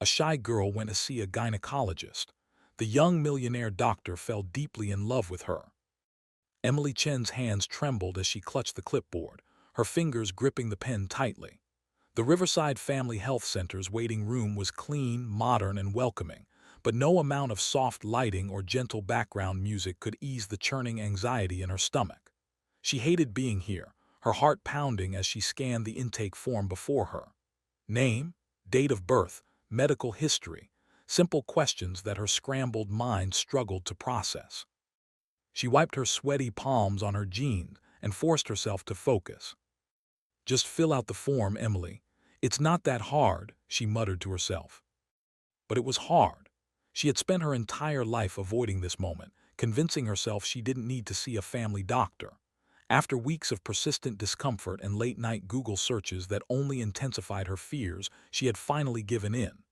A shy girl went to see a gynecologist. The young millionaire doctor fell deeply in love with her. Emily Chen's hands trembled as she clutched the clipboard, her fingers gripping the pen tightly. The Riverside Family Health Center's waiting room was clean, modern, and welcoming, but no amount of soft lighting or gentle background music could ease the churning anxiety in her stomach. She hated being here, her heart pounding as she scanned the intake form before her. Name, date of birth, medical history, simple questions that her scrambled mind struggled to process. She wiped her sweaty palms on her jeans and forced herself to focus. "Just fill out the form, Emily. It's not that hard," she muttered to herself. But it was hard. She had spent her entire life avoiding this moment, convincing herself she didn't need to see a family doctor. After weeks of persistent discomfort and late-night Google searches that only intensified her fears, she had finally given in.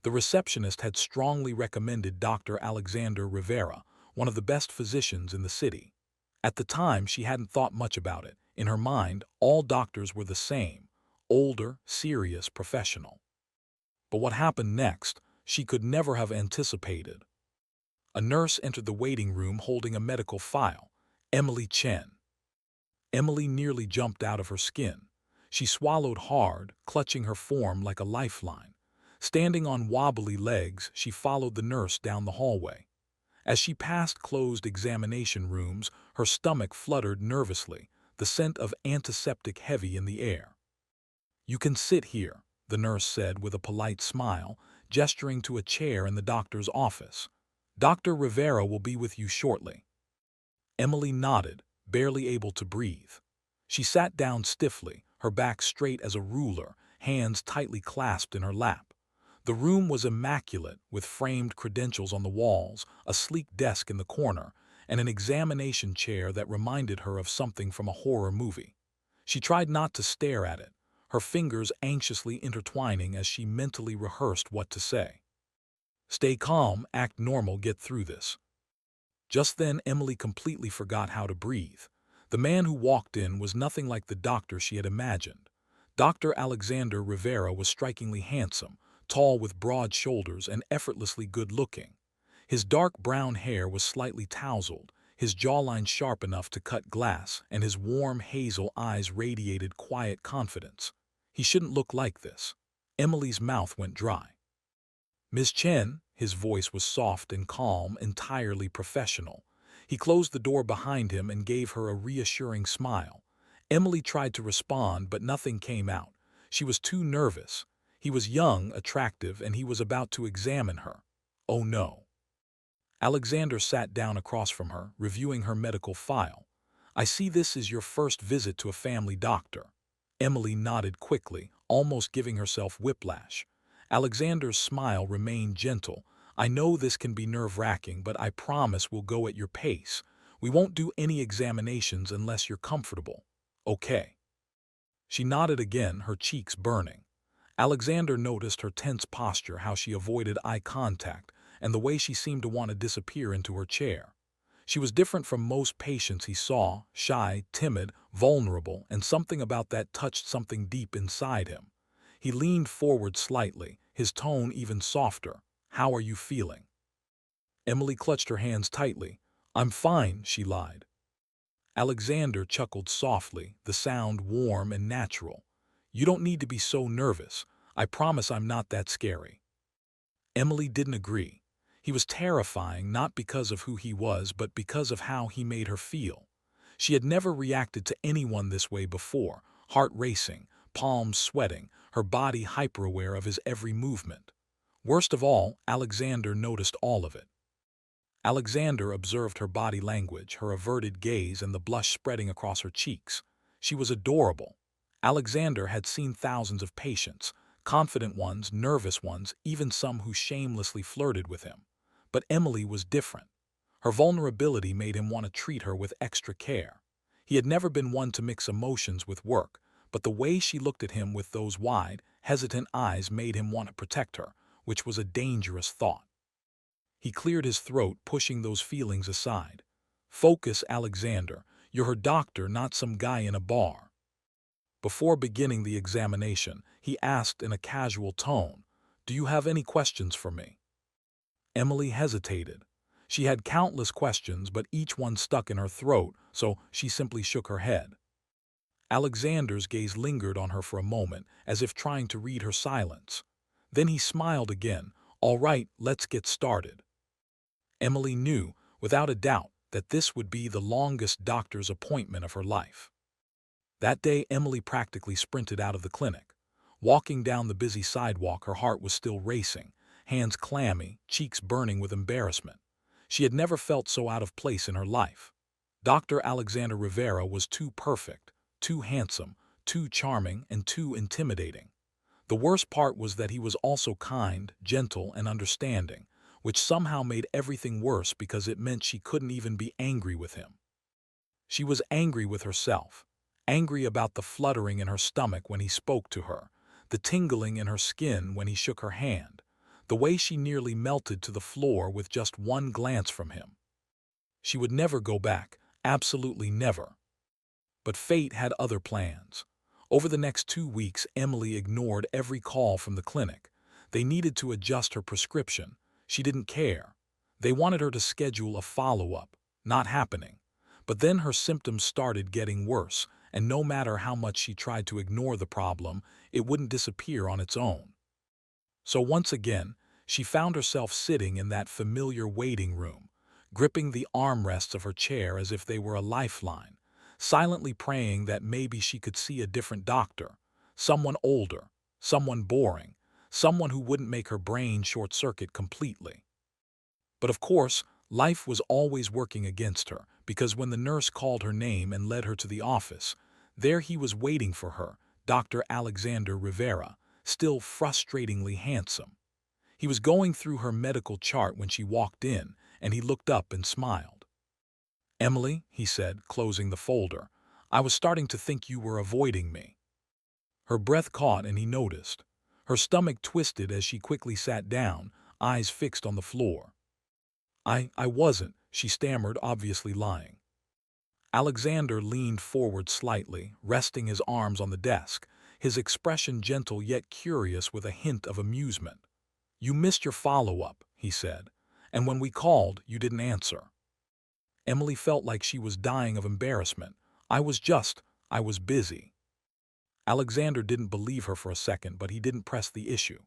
The receptionist had strongly recommended Dr. Alexander Rivera, one of the best physicians in the city. At the time, she hadn't thought much about it. In her mind, all doctors were the same: older, serious, professional. But what happened next, she could never have anticipated. A nurse entered the waiting room holding a medical file. Emily Chen. Emily nearly jumped out of her skin. She swallowed hard, clutching her form like a lifeline. Standing on wobbly legs, she followed the nurse down the hallway. As she passed closed examination rooms, her stomach fluttered nervously, the scent of antiseptic heavy in the air. "You can sit here," the nurse said with a polite smile, gesturing to a chair in the doctor's office. "Dr. Rivera will be with you shortly." Emily nodded, barely able to breathe. She sat down stiffly, her back straight as a ruler, hands tightly clasped in her lap. The room was immaculate, with framed credentials on the walls, a sleek desk in the corner, and an examination chair that reminded her of something from a horror movie. She tried not to stare at it, her fingers anxiously intertwining as she mentally rehearsed what to say. "Stay calm, act normal, get through this." Just then, Emily completely forgot how to breathe. The man who walked in was nothing like the doctor she had imagined. Dr. Alexander Rivera was strikingly handsome, tall with broad shoulders and effortlessly good-looking. His dark brown hair was slightly tousled, his jawline sharp enough to cut glass, and his warm hazel eyes radiated quiet confidence. He shouldn't look like this. Emily's mouth went dry. "Miss Chen," his voice was soft and calm, entirely professional. He closed the door behind him and gave her a reassuring smile. Emily tried to respond, but nothing came out. She was too nervous. He was young, attractive, and he was about to examine her. Oh no. Alexander sat down across from her, reviewing her medical file. "I see this is your first visit to a family doctor." Emily nodded quickly, almost giving herself whiplash. Alexander's smile remained gentle. "I know this can be nerve-wracking, but I promise we'll go at your pace. We won't do any examinations unless you're comfortable. Okay?" She nodded again, her cheeks burning. Alexander noticed her tense posture, how she avoided eye contact, and the way she seemed to want to disappear into her chair. She was different from most patients he saw: shy, timid, vulnerable, and something about that touched something deep inside him. He leaned forward slightly, his tone even softer. "How are you feeling?" Emily clutched her hands tightly. "I'm fine," she lied. Alexander chuckled softly, the sound warm and natural. "You don't need to be so nervous. I promise I'm not that scary." Emily didn't agree. He was terrifying, not because of who he was, but because of how he made her feel. She had never reacted to anyone this way before, heart racing, palms sweating, her body hyper-aware of his every movement. Worst of all, Alexander noticed all of it. Alexander observed her body language, her averted gaze, and the blush spreading across her cheeks. She was adorable. Alexander had seen thousands of patients, confident ones, nervous ones, even some who shamelessly flirted with him. But Emily was different. Her vulnerability made him want to treat her with extra care. He had never been one to mix emotions with work, but the way she looked at him with those wide, hesitant eyes made him want to protect her, which was a dangerous thought. He cleared his throat, pushing those feelings aside. "Focus, Alexander. You're her doctor, not some guy in a bar." Before beginning the examination, he asked in a casual tone, Do you have any questions for me? Emily hesitated. She had countless questions, but each one stuck in her throat, so she simply shook her head. Alexander's gaze lingered on her for a moment, as if trying to read her silence. Then he smiled again. All right, let's get started. Emily knew, without a doubt, that this would be the longest doctor's appointment of her life. That day, Emily practically sprinted out of the clinic. Walking down the busy sidewalk, her heart was still racing, hands clammy, cheeks burning with embarrassment. She had never felt so out of place in her life. Dr. Alexander Rivera was too perfect, too handsome, too charming, and too intimidating. The worst part was that he was also kind, gentle, and understanding, which somehow made everything worse because it meant she couldn't even be angry with him. She was angry with herself, angry about the fluttering in her stomach when he spoke to her, the tingling in her skin when he shook her hand, the way she nearly melted to the floor with just one glance from him. She would never go back, absolutely never. But fate had other plans. Over the next 2 weeks, Emily ignored every call from the clinic. They needed to adjust her prescription. She didn't care. They wanted her to schedule a follow-up. Not happening. But then her symptoms started getting worse, and no matter how much she tried to ignore the problem, it wouldn't disappear on its own. So once again, she found herself sitting in that familiar waiting room, gripping the armrests of her chair as if they were a lifeline, silently praying that maybe she could see a different doctor, someone older, someone boring, someone who wouldn't make her brain short-circuit completely. But of course, life was always working against her, because when the nurse called her name and led her to the office, there he was waiting for her, Dr. Alexander Rivera, still frustratingly handsome. He was going through her medical chart when she walked in, and he looked up and smiled. "Emily," he said, closing the folder, "I was starting to think you were avoiding me." Her breath caught and he noticed. Her stomach twisted as she quickly sat down, eyes fixed on the floor. I wasn't," she stammered, obviously lying. Alexander leaned forward slightly, resting his arms on the desk, his expression gentle yet curious with a hint of amusement. "You missed your follow-up," he said, "and when we called, you didn't answer." Emily felt like she was dying of embarrassment. I was busy." Alexander didn't believe her for a second, but he didn't press the issue.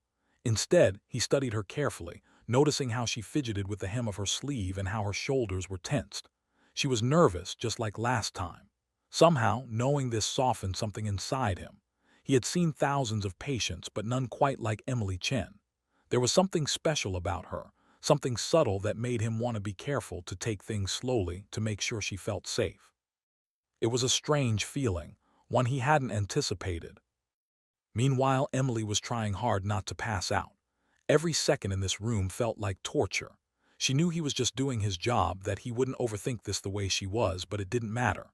Instead, he studied her carefully, noticing how she fidgeted with the hem of her sleeve and how her shoulders were tensed. She was nervous, just like last time. Somehow, knowing this softened something inside him. He had seen thousands of patients, but none quite like Emily Chen. There was something special about her, something subtle that made him want to be careful, to take things slowly, to make sure she felt safe. It was a strange feeling, one he hadn't anticipated. Meanwhile, Emily was trying hard not to pass out. Every second in this room felt like torture. She knew he was just doing his job, that he wouldn't overthink this the way she was, but it didn't matter.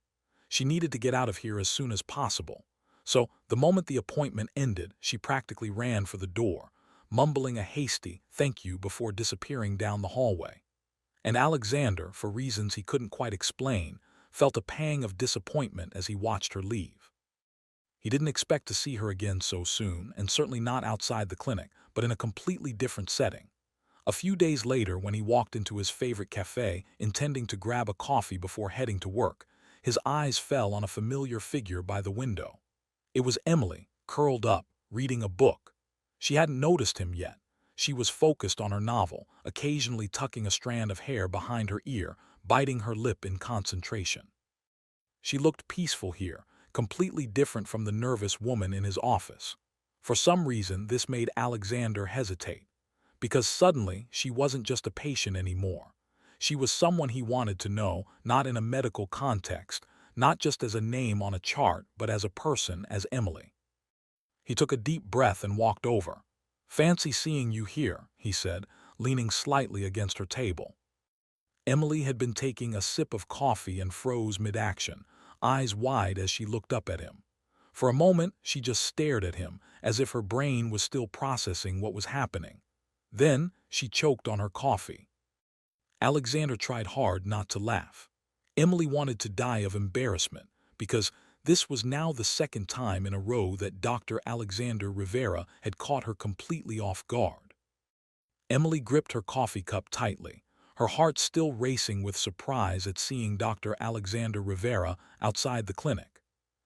She needed to get out of here as soon as possible. So, the moment the appointment ended, she practically ran for the door, mumbling a hasty "thank you" before disappearing down the hallway. And Alexander, for reasons he couldn't quite explain, felt a pang of disappointment as he watched her leave. He didn't expect to see her again so soon, and certainly not outside the clinic, but in a completely different setting. A few days later, when he walked into his favorite cafe, intending to grab a coffee before heading to work, his eyes fell on a familiar figure by the window. It was Emily, curled up, reading a book. She hadn't noticed him yet. She was focused on her novel, occasionally tucking a strand of hair behind her ear, biting her lip in concentration. She looked peaceful here, completely different from the nervous woman in his office. For some reason, this made Alexander hesitate. Because suddenly, she wasn't just a patient anymore. She was someone he wanted to know, not in a medical context, not just as a name on a chart, but as a person, as Emily. He took a deep breath and walked over. "Fancy seeing you here," he said, leaning slightly against her table. Emily had been taking a sip of coffee and froze mid-action, eyes wide as she looked up at him. For a moment, she just stared at him, as if her brain was still processing what was happening. Then, she choked on her coffee. Alexander tried hard not to laugh. Emily wanted to die of embarrassment, because This was now the second time in a row that Dr. Alexander Rivera had caught her completely off guard. Emily gripped her coffee cup tightly, her heart still racing with surprise at seeing Dr. Alexander Rivera outside the clinic.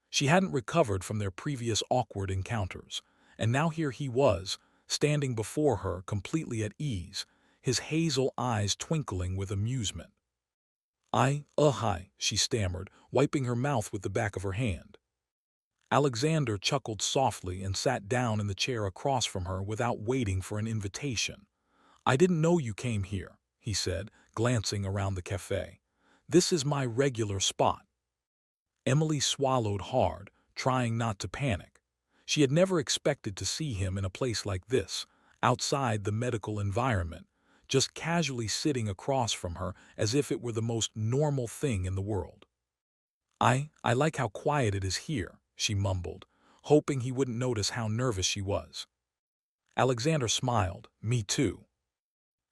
She hadn't recovered from their previous awkward encounters, and now here he was, standing before her completely at ease, his hazel eyes twinkling with amusement. Hi, she stammered, wiping her mouth with the back of her hand. Alexander chuckled softly and sat down in the chair across from her without waiting for an invitation. I didn't know you came here, he said, glancing around the cafe. This is my regular spot. Emily swallowed hard, trying not to panic. She had never expected to see him in a place like this, outside the medical environment, just casually sitting across from her as if it were the most normal thing in the world. I like how quiet it is here, she mumbled, hoping he wouldn't notice how nervous she was. Alexander smiled, me too.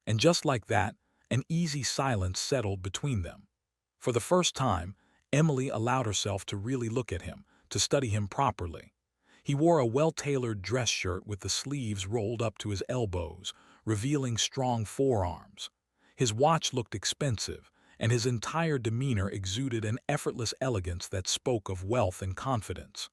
And just like that, an easy silence settled between them. For the first time, Emily allowed herself to really look at him, to study him properly. He wore a well-tailored dress shirt with the sleeves rolled up to his elbows, revealing strong forearms. His watch looked expensive, and his entire demeanor exuded an effortless elegance that spoke of wealth and confidence.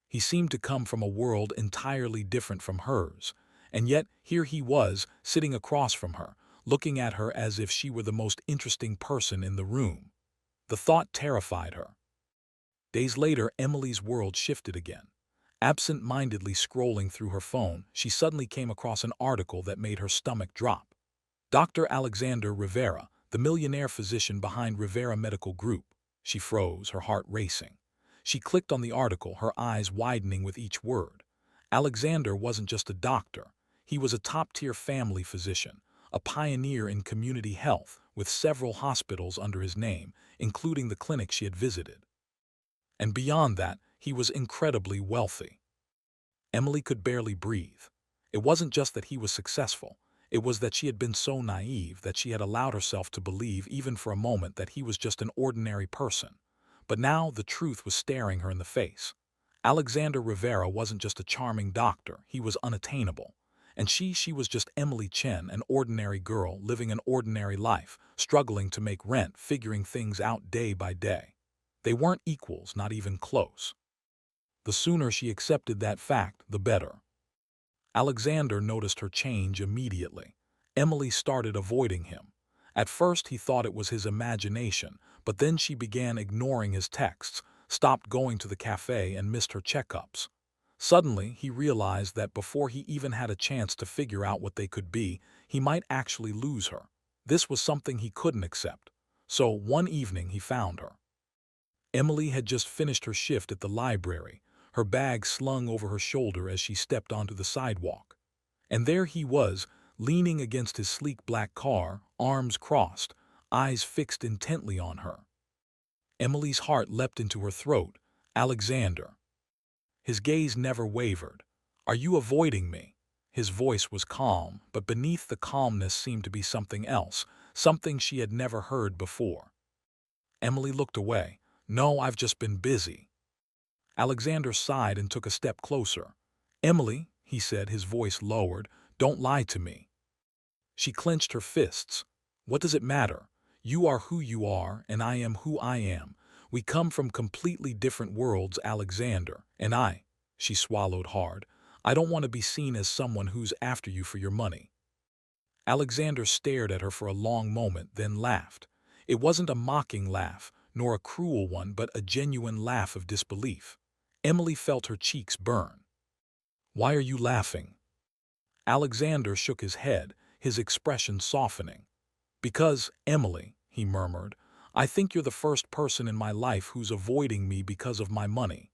He seemed to come from a world entirely different from hers, and yet here he was, sitting across from her, looking at her as if she were the most interesting person in the room. The thought terrified her. Days later, Emily's world shifted again. Absent-mindedly scrolling through her phone, she suddenly came across an article that made her stomach drop. Dr. Alexander Rivera, the millionaire physician behind Rivera Medical Group. She froze, her heart racing. She clicked on the article, her eyes widening with each word. Alexander wasn't just a doctor. He was a top-tier family physician, a pioneer in community health, with several hospitals under his name, including the clinic she had visited. And beyond that, he was incredibly wealthy. Emily could barely breathe. It wasn't just that he was successful. It was that she had been so naive that she had allowed herself to believe even for a moment that he was just an ordinary person. But now the truth was staring her in the face. Alexander Rivera wasn't just a charming doctor, he was unattainable. And she was just Emily Chen, an ordinary girl living an ordinary life, struggling to make rent, figuring things out day by day. They weren't equals, not even close. The sooner she accepted that fact, the better. Alexander noticed her change immediately. Emily started avoiding him. At first he thought it was his imagination, but then she began ignoring his texts, stopped going to the cafe and missed her checkups. Suddenly, he realized that before he even had a chance to figure out what they could be, he might actually lose her. This was something he couldn't accept. So one evening he found her. Emily had just finished her shift at the library, her bag slung over her shoulder as she stepped onto the sidewalk. And there he was, leaning against his sleek black car, arms crossed, eyes fixed intently on her. Emily's heart leapt into her throat. Alexander. His gaze never wavered. Are you avoiding me? His voice was calm, but beneath the calmness seemed to be something else, something she had never heard before. Emily looked away. No, I've just been busy. Alexander sighed and took a step closer. Emily, he said, his voice lowered, don't lie to me. She clenched her fists. What does it matter? You are who you are, and I am who I am. We come from completely different worlds, Alexander, and she swallowed hard. I don't want to be seen as someone who's after you for your money. Alexander stared at her for a long moment, then laughed. It wasn't a mocking laugh, nor a cruel one, but a genuine laugh of disbelief. Emily felt her cheeks burn. Why are you laughing? Alexander shook his head, his expression softening. Because, Emily, he murmured, I think you're the first person in my life who's avoiding me because of my money.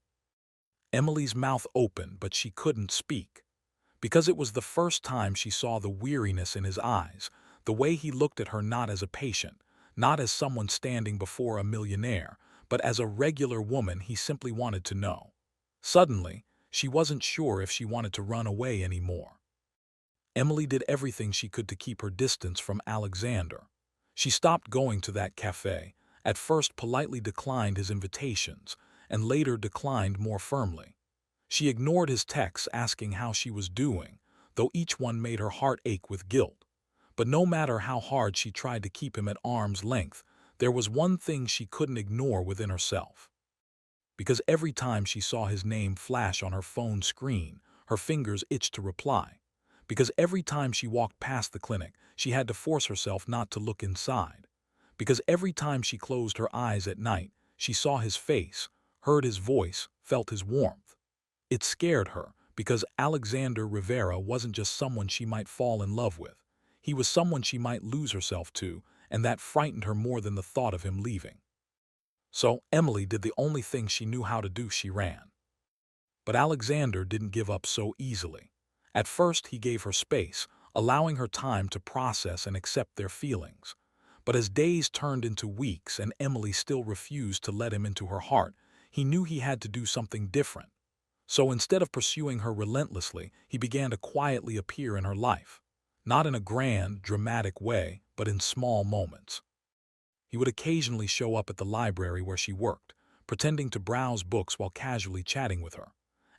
Emily's mouth opened, but she couldn't speak. Because it was the first time she saw the weariness in his eyes, the way he looked at her not as a patient, not as someone standing before a millionaire, but as a regular woman he simply wanted to know. Suddenly, she wasn't sure if she wanted to run away anymore. Emily did everything she could to keep her distance from Alexander. She stopped going to that cafe, at first politely declined his invitations, and later declined more firmly. She ignored his texts asking how she was doing, though each one made her heart ache with guilt. But no matter how hard she tried to keep him at arm's length, there was one thing she couldn't ignore within herself. Because every time she saw his name flash on her phone screen, her fingers itched to reply. Because every time she walked past the clinic, she had to force herself not to look inside. Because every time she closed her eyes at night, she saw his face, heard his voice, felt his warmth. It scared her, because Alexander Rivera wasn't just someone she might fall in love with. He was someone she might lose herself to, and that frightened her more than the thought of him leaving. So Emily did the only thing she knew how to do. She ran. But Alexander didn't give up so easily. At first he gave her space, allowing her time to process and accept their feelings. But as days turned into weeks and Emily still refused to let him into her heart, he knew he had to do something different. So instead of pursuing her relentlessly, he began to quietly appear in her life. Not in a grand, dramatic way, but in small moments. He would occasionally show up at the library where she worked, pretending to browse books while casually chatting with her.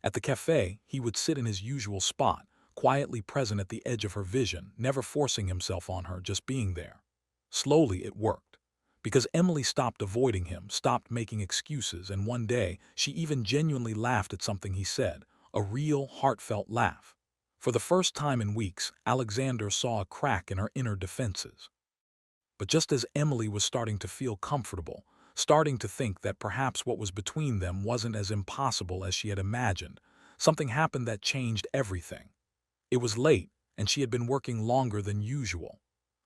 At the cafe, he would sit in his usual spot, quietly present at the edge of her vision, never forcing himself on her, just being there. Slowly it worked. Because Emily stopped avoiding him, stopped making excuses, and one day she even genuinely laughed at something he said, a real, heartfelt laugh. For the first time in weeks, Alexander saw a crack in her inner defenses. But just as Emily was starting to feel comfortable, starting to think that perhaps what was between them wasn't as impossible as she had imagined, something happened that changed everything. It was late, and she had been working longer than usual.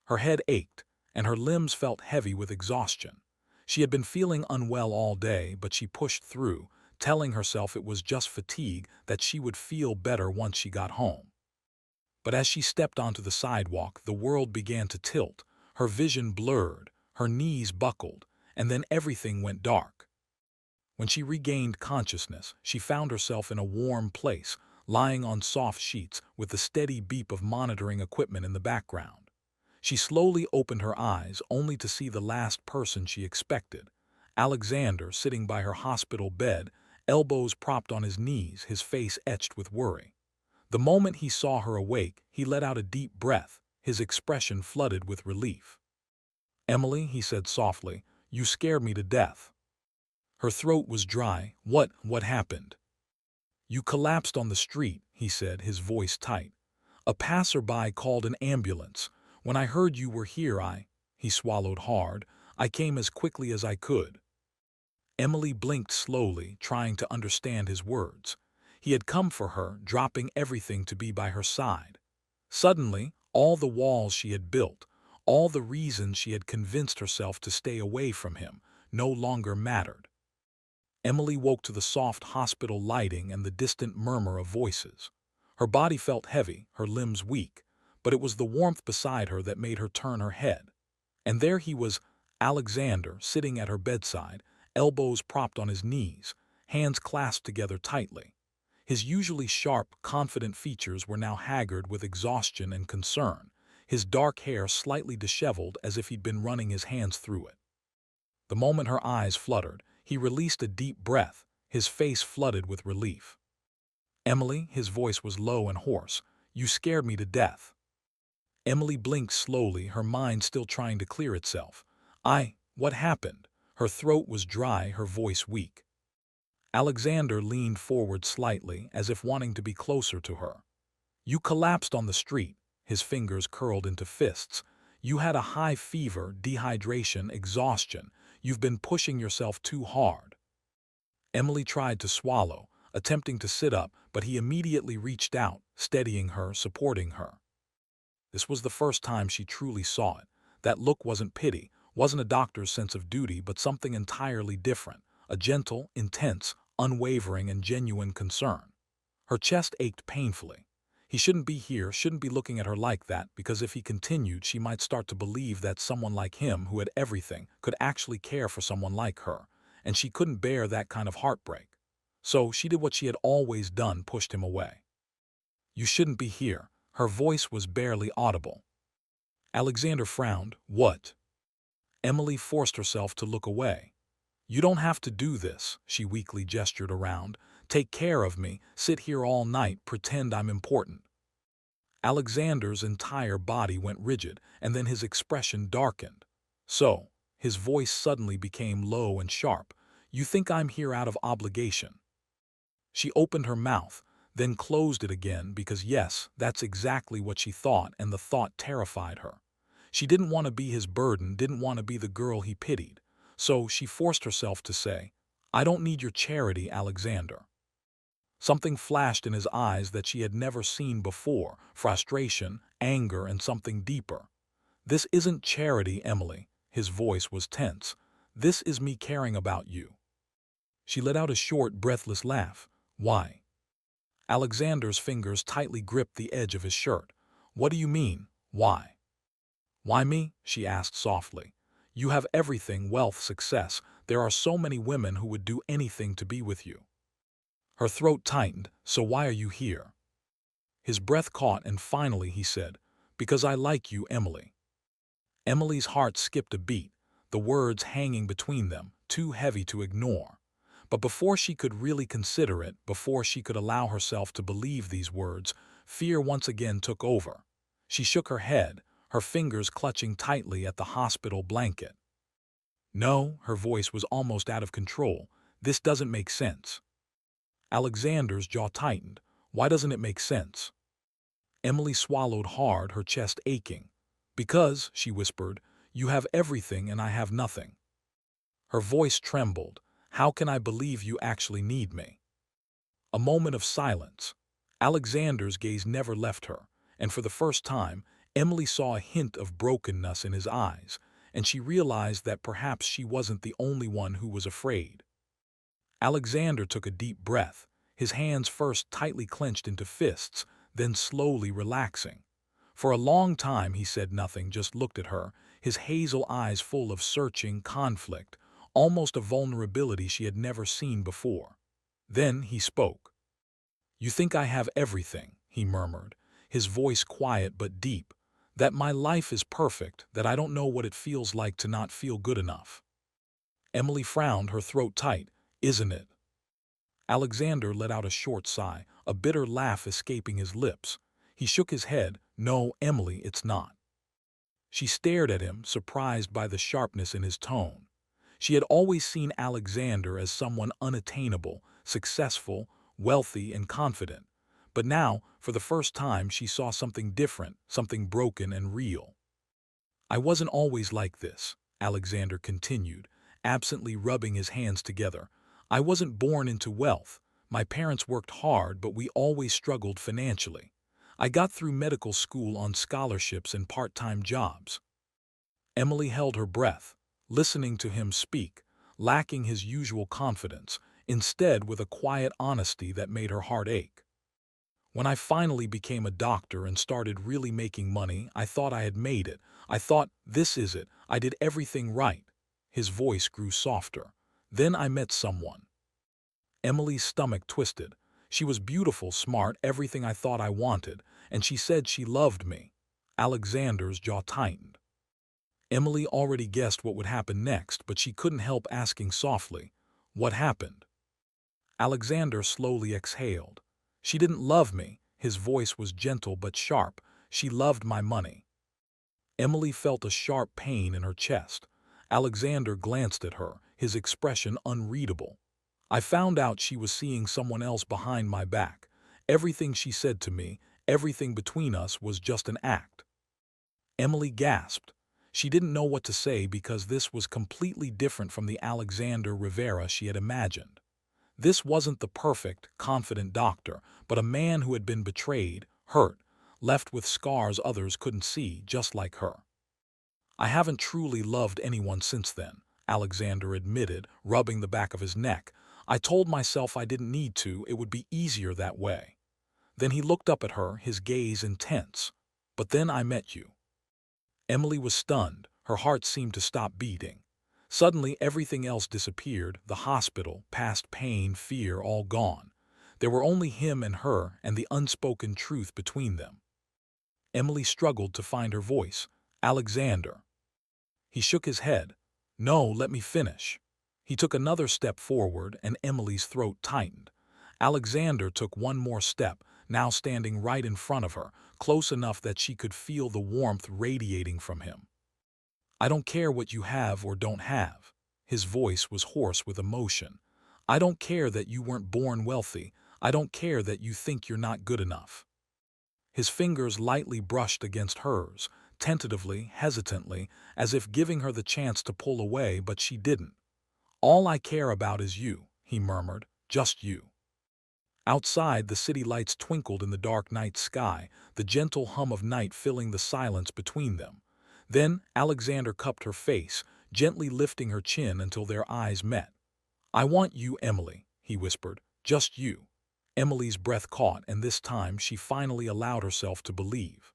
Her head ached, and her limbs felt heavy with exhaustion. She had been feeling unwell all day, but she pushed through, telling herself it was just fatigue, that she would feel better once she got home. But as she stepped onto the sidewalk, the world began to tilt. Her vision blurred, her knees buckled, and then everything went dark. When she regained consciousness, she found herself in a warm place, lying on soft sheets with the steady beep of monitoring equipment in the background. She slowly opened her eyes, only to see the last person she expected, Alexander, sitting by her hospital bed, elbows propped on his knees, his face etched with worry. The moment he saw her awake, he let out a deep breath, his expression flooded with relief. "Emily," he said softly, "you scared me to death." Her throat was dry. What happened?" "You collapsed on the street," he said, his voice tight. "A passerby called an ambulance. When I heard you were here, he swallowed hard, I came as quickly as I could." Emily blinked slowly, trying to understand his words. He had come for her, dropping everything to be by her side. Suddenly, all the walls she had built, all the reasons she had convinced herself to stay away from him, no longer mattered. Emily woke to the soft hospital lighting and the distant murmur of voices. Her body felt heavy, her limbs weak, but it was the warmth beside her that made her turn her head. And there he was, Alexander, sitting at her bedside, elbows propped on his knees, hands clasped together tightly. His usually sharp, confident features were now haggard with exhaustion and concern, his dark hair slightly disheveled as if he'd been running his hands through it. The moment her eyes fluttered, he released a deep breath, his face flooded with relief. "Emily," his voice was low and hoarse, "you scared me to death." Emily blinked slowly, her mind still trying to clear itself. What happened?" Her throat was dry, her voice weak. Alexander leaned forward slightly, as if wanting to be closer to her. "You collapsed on the street," his fingers curled into fists. "You had a high fever, dehydration, exhaustion. You've been pushing yourself too hard." Emily tried to swallow, attempting to sit up, but he immediately reached out, steadying her, supporting her. This was the first time she truly saw it. That look wasn't pity, wasn't a doctor's sense of duty, but something entirely different, a gentle, intense, unwavering, and genuine concern. Her chest ached painfully. He shouldn't be here, shouldn't be looking at her like that, because if he continued, she might start to believe that someone like him, who had everything, could actually care for someone like her, and she couldn't bear that kind of heartbreak. So she did what she had always done, pushed him away. "You shouldn't be here." Her voice was barely audible. Alexander frowned. "What?" Emily forced herself to look away. You don't have to do this, she weakly gestured around. Take care of me, sit here all night, pretend I'm important. Alexander's entire body went rigid, and then his expression darkened. So, his voice suddenly became low and sharp. You think I'm here out of obligation? She opened her mouth, then closed it again because yes, that's exactly what she thought, and the thought terrified her. She didn't want to be his burden, didn't want to be the girl he pitied. So she forced herself to say, I don't need your charity, Alexander. Something flashed in his eyes that she had never seen before, frustration, anger, and something deeper. This isn't charity, Emily. His voice was tense. This is me caring about you. She let out a short, breathless laugh. Why? Alexander's fingers tightly gripped the edge of his shirt. What do you mean, why? Why me? She asked softly. You have everything, wealth, success. There are so many women who would do anything to be with you. Her throat tightened. So why are you here? His breath caught, and finally he said, Because I like you, Emily. Emily's heart skipped a beat, the words hanging between them, too heavy to ignore. But before she could really consider it, before she could allow herself to believe these words, fear once again took over. She shook her head, her fingers clutching tightly at the hospital blanket. No, her voice was almost out of control. This doesn't make sense. Alexander's jaw tightened. Why doesn't it make sense? Emily swallowed hard, her chest aching. Because, she whispered, you have everything and I have nothing. Her voice trembled. How can I believe you actually need me? A moment of silence. Alexander's gaze never left her, and for the first time, Emily saw a hint of brokenness in his eyes, and she realized that perhaps she wasn't the only one who was afraid. Alexander took a deep breath, his hands first tightly clenched into fists, then slowly relaxing. For a long time he said nothing, just looked at her, his hazel eyes full of searching conflict, almost a vulnerability she had never seen before. Then he spoke. You think I have everything, he murmured, his voice quiet but deep, that my life is perfect, that I don't know what it feels like to not feel good enough. Emily frowned, her throat tight. Isn't it? Alexander let out a short sigh, a bitter laugh escaping his lips. He shook his head. No, Emily, it's not. She stared at him, surprised by the sharpness in his tone. She had always seen Alexander as someone unattainable, successful, wealthy, and confident. But now, for the first time, she saw something different, something broken and real. I wasn't always like this, Alexander continued, absently rubbing his hands together. I wasn't born into wealth. My parents worked hard, but we always struggled financially. I got through medical school on scholarships and part-time jobs. Emily held her breath, listening to him speak, lacking his usual confidence, instead with a quiet honesty that made her heart ache. When I finally became a doctor and started really making money, I thought I had made it. I thought, this is it. I did everything right. His voice grew softer. Then I met someone. Emily's stomach twisted. She was beautiful, smart, everything I thought I wanted, and she said she loved me. Alexander's jaw tightened. Emily already guessed what would happen next, but she couldn't help asking softly, what happened? Alexander slowly exhaled. She didn't love me. His voice was gentle but sharp. She loved my money. Emily felt a sharp pain in her chest. Alexander glanced at her, his expression unreadable. I found out she was seeing someone else behind my back. Everything she said to me, everything between us was just an act. Emily gasped. She didn't know what to say because this was completely different from the Alexander Rivera she had imagined. This wasn't the perfect, confident doctor, but a man who had been betrayed, hurt, left with scars others couldn't see, just like her. I haven't truly loved anyone since then, Alexander admitted, rubbing the back of his neck. I told myself I didn't need to, it would be easier that way. Then he looked up at her, his gaze intense. But then I met you. Emily was stunned, her heart seemed to stop beating. Suddenly everything else disappeared, the hospital, past pain, fear, all gone. There were only him and her and the unspoken truth between them. Emily struggled to find her voice. Alexander. He shook his head. No, let me finish. He took another step forward, and Emily's throat tightened. Alexander took one more step, now standing right in front of her, close enough that she could feel the warmth radiating from him. "I don't care what you have or don't have." His voice was hoarse with emotion. "I don't care that you weren't born wealthy. I don't care that you think you're not good enough." His fingers lightly brushed against hers, tentatively, hesitantly, as if giving her the chance to pull away, but she didn't. "All I care about is you," he murmured, "just you." Outside, the city lights twinkled in the dark night sky, the gentle hum of night filling the silence between them. Then Alexander cupped her face, gently lifting her chin until their eyes met. "I want you, Emily," he whispered, "just you." Emily's breath caught, and this time she finally allowed herself to believe.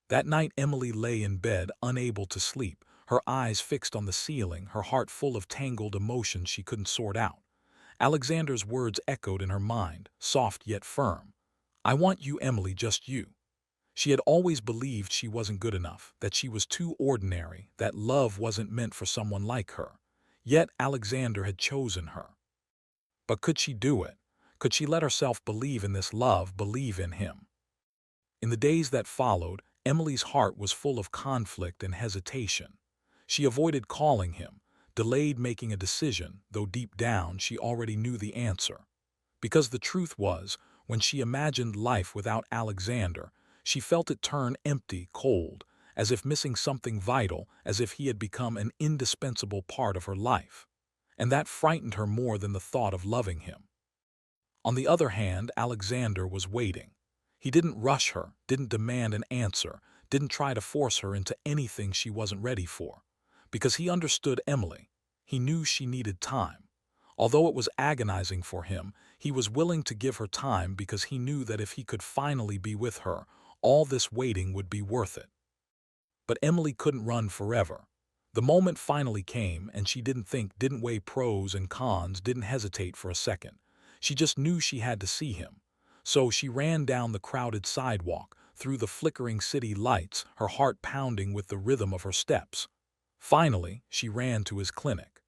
That night Emily lay in bed, unable to sleep, her eyes fixed on the ceiling, her heart full of tangled emotions she couldn't sort out. Alexander's words echoed in her mind, soft yet firm. "I want you, Emily, just you." She had always believed she wasn't good enough, that she was too ordinary, that love wasn't meant for someone like her. Yet Alexander had chosen her. But could she do it? Could she let herself believe in this love, believe in him? In the days that followed, Emily's heart was full of conflict and hesitation. She avoided calling him, delayed making a decision, though deep down she already knew the answer. Because the truth was, when she imagined life without Alexander, she felt it turn empty, cold, as if missing something vital, as if he had become an indispensable part of her life. And that frightened her more than the thought of loving him. On the other hand, Alexander was waiting. He didn't rush her, didn't demand an answer, didn't try to force her into anything she wasn't ready for. Because he understood Emily. He knew she needed time. Although it was agonizing for him, he was willing to give her time because he knew that if he could finally be with her, all this waiting would be worth it. But Emily couldn't run forever. The moment finally came, and she didn't think, didn't weigh pros and cons, didn't hesitate for a second. She just knew she had to see him. So she ran down the crowded sidewalk, through the flickering city lights, her heart pounding with the rhythm of her steps. Finally, she ran to his clinic.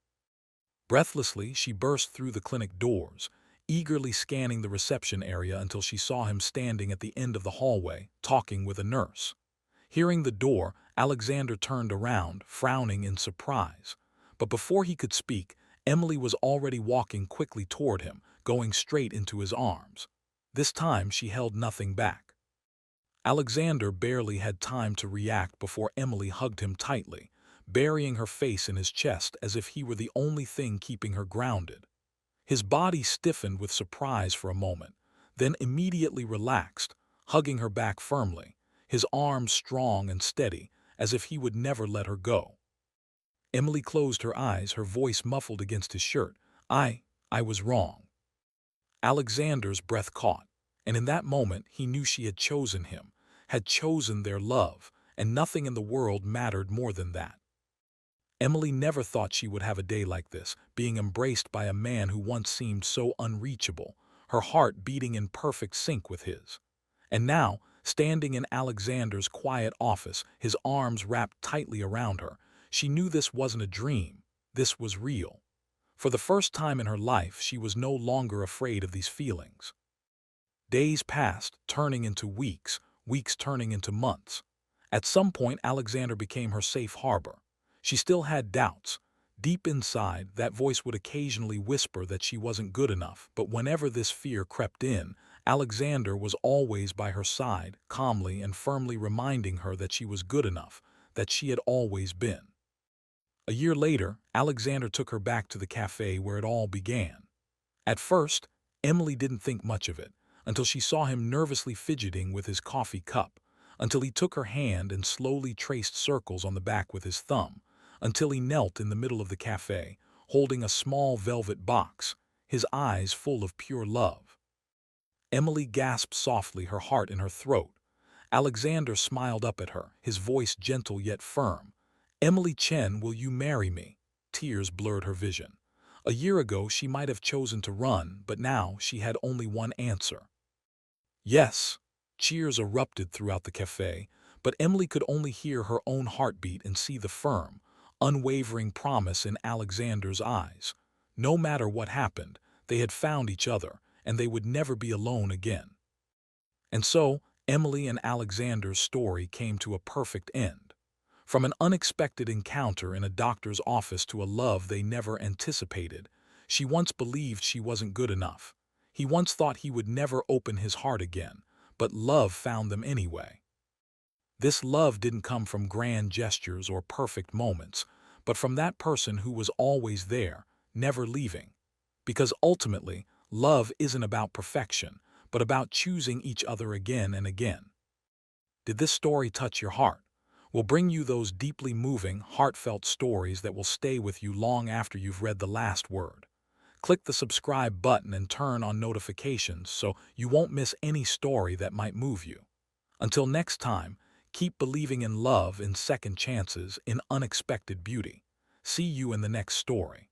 Breathlessly, she burst through the clinic doors, eagerly scanning the reception area until she saw him standing at the end of the hallway, talking with a nurse. Hearing the door, Alexander turned around, frowning in surprise. But before he could speak, Emily was already walking quickly toward him, going straight into his arms. This time she held nothing back. Alexander barely had time to react before Emily hugged him tightly, burying her face in his chest as if he were the only thing keeping her grounded. His body stiffened with surprise for a moment, then immediately relaxed, hugging her back firmly, his arms strong and steady, as if he would never let her go. Emily closed her eyes, her voice muffled against his shirt. I was wrong." Alexander's breath caught, and in that moment he knew she had chosen him, had chosen their love, and nothing in the world mattered more than that. Emily never thought she would have a day like this, being embraced by a man who once seemed so unreachable, her heart beating in perfect sync with his. And now, standing in Alexander's quiet office, his arms wrapped tightly around her, she knew this wasn't a dream, this was real. For the first time in her life, she was no longer afraid of these feelings. Days passed, turning into weeks, weeks turning into months. At some point, Alexander became her safe harbor. She still had doubts. Deep inside, that voice would occasionally whisper that she wasn't good enough, but whenever this fear crept in, Alexander was always by her side, calmly and firmly reminding her that she was good enough, that she had always been. A year later, Alexander took her back to the cafe where it all began. At first, Emily didn't think much of it, until she saw him nervously fidgeting with his coffee cup, until he took her hand and slowly traced circles on the back with his thumb, until he knelt in the middle of the cafe, holding a small velvet box, his eyes full of pure love. Emily gasped softly, her heart in her throat. Alexander smiled up at her, his voice gentle yet firm. "Emily Chen, will you marry me?" Tears blurred her vision. A year ago she might have chosen to run, but now she had only one answer. Yes. Cheers erupted throughout the cafe, but Emily could only hear her own heartbeat and see the firm, unwavering promise in Alexander's eyes. No matter what happened, they had found each other, and they would never be alone again. And so, Emily and Alexander's story came to a perfect end. From an unexpected encounter in a doctor's office to a love they never anticipated, she once believed she wasn't good enough. He once thought he would never open his heart again, but love found them anyway. This love didn't come from grand gestures or perfect moments, but from that person who was always there, never leaving. Because ultimately, love isn't about perfection, but about choosing each other again and again. Did this story touch your heart? We'll bring you those deeply moving, heartfelt stories that will stay with you long after you've read the last word. Click the subscribe button and turn on notifications so you won't miss any story that might move you. Until next time, keep believing in love, in second chances, in unexpected beauty. See you in the next story.